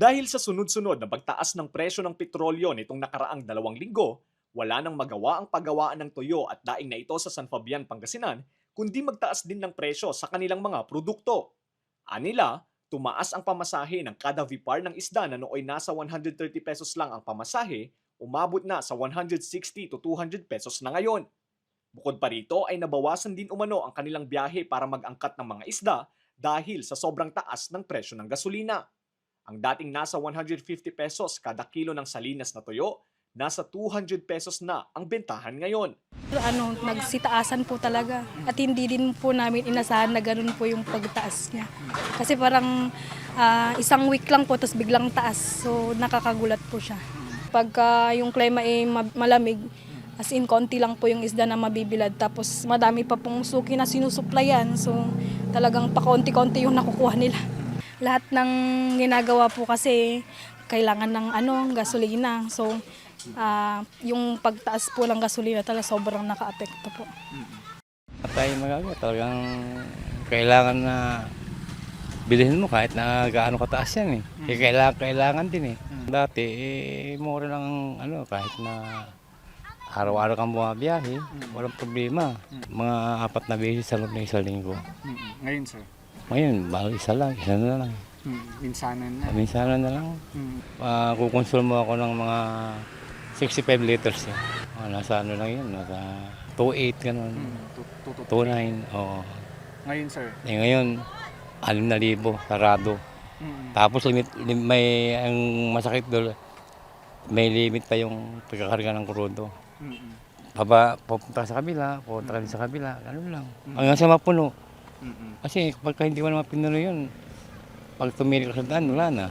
Dahil sa sunod-sunod na pagtaas ng presyo ng petrolyo nitong nakaraang 2 linggo, wala nang magawa ang paggawaan ng tuyo at daing na ito sa San Fabian, Pangasinan, kundi magtaas din ng presyo sa kanilang mga produkto. Anila, tumaas ang pamasahe ng kada vipar ng isda na nooy nasa 130 pesos lang ang pamasahe, umabot na sa 160 to 200 pesos na ngayon. Bukod pa rito ay nabawasan din umano ang kanilang biyahe para mag-angkat ng mga isda dahil sa sobrang taas ng presyo ng gasolina. Ang dating nasa 150 pesos kada kilo ng salinas na tuyo, nasa 200 pesos na ang bentahan ngayon. Nagsitaasan po talaga. At hindi din po namin inasahan na ganun po yung pagtaas niya. Kasi parang isang week lang po, tapos biglang taas. So nakakagulat po siya. Pagka yung klima ay malamig, as in konti lang po yung isda na mabibilad. Tapos madami pa pong suki na sinusuplayan. So talagang pakonti-konti yung nakukuha nila. Lahat ng ginagawa po kasi kailangan ng gasolina. So yung pagtaas po ng gasolina talaga sobrang naka-apekto po. Tayo magagawa, talagang kailangan na bilhin mo kahit na gaano kataas yan eh. Kailangan din eh. Dati mura lang kahit na araw-araw kang bumabiyahe, walang problema. Mga 4 na beses sa loob ng 1 linggo. Ngayon, sir? Ngayon, bawal isa na lang. Minsanan na. Minsanan na lang. Kukonsul mo ako ng mga 65 liters. Nasa lang yun, nasa 2.8 gano'n. 2.9, oo. Ngayon, sir? Ngayon, 6,000, sarado. Tapos may ang masakit doon, may limit pa yung pagkakarga ng krudo. Pupunta sa kabila, pupunta ka sa kabila, gano'n lang. Hanggang sa mapuno. Kasi pagka hindi mo naman pinuno yun, pag tumili ka sa daan, wala na.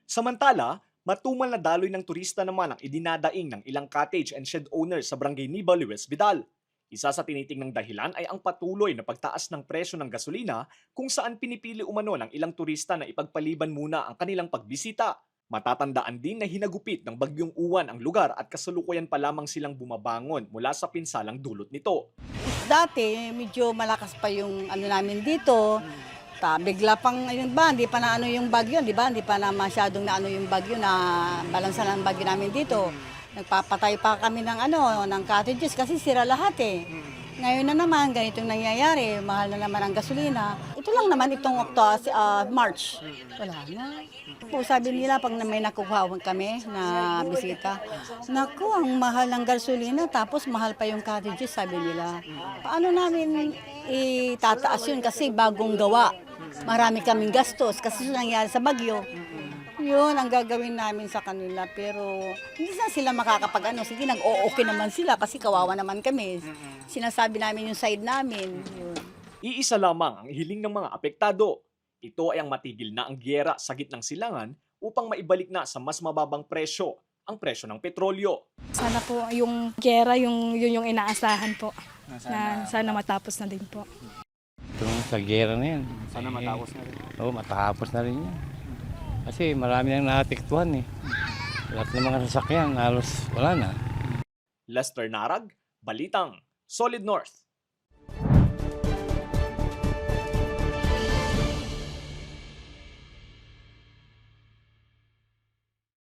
Samantala, matumal na daloy ng turista naman ang idinadaing ng ilang cottage and shed owners sa Barangay Niba, Luis Vidal. Isa sa tinitingnang dahilan ay ang patuloy na pagtaas ng presyo ng gasolina kung saan pinipili umano ng ilang turista na ipagpaliban muna ang kanilang pagbisita. Matatandaan din na hinagupit ng Bagyong Uwan ang lugar at kasalukuyan pa lamang silang bumabangon mula sa pinsalang dulot nito. Dati, medyo malakas pa yung namin dito. Bigla pang, hindi pa na yung bagyo, di ba? Hindi pa na masyadong na yung bagyo na balansa ng bagyo namin dito. Nagpapatay pa kami ng cottages kasi sira lahat eh. Ngayon na naman, ganitong nangyayari, mahal na naman ang gasolina. Ito lang naman itong March. Wala na. Po, sabi nila pag may nakukuha kami na bisita, naku, ang mahal ng gasolina tapos mahal pa yung cottages, sabi nila. Paano namin itataas yun kasi bagong gawa. Marami kaming gastos kasi nangyari sa bagyo. Yun ang gagawin namin sa kanila pero hindi na sila sige nag-o-okay naman sila kasi kawawa naman kami. Sinasabi namin yung side namin. Yun. Iisa lamang ang hiling ng mga apektado. Ito ay ang matigil na ang giyera sa gitnang silangan upang maibalik na sa mas mababang presyo ang presyo ng petrolyo. Sana po yung giyera yun yung inaasahan po. Sana matapos na din po. Itong sa gera na yan. Sana matapos na rin. Oo, matapos na rin yan. Kasi marami nang naapektuhan eh. Lahat ng mga sasakyan, halos wala na. Lester Narag, Balitang, Solid North.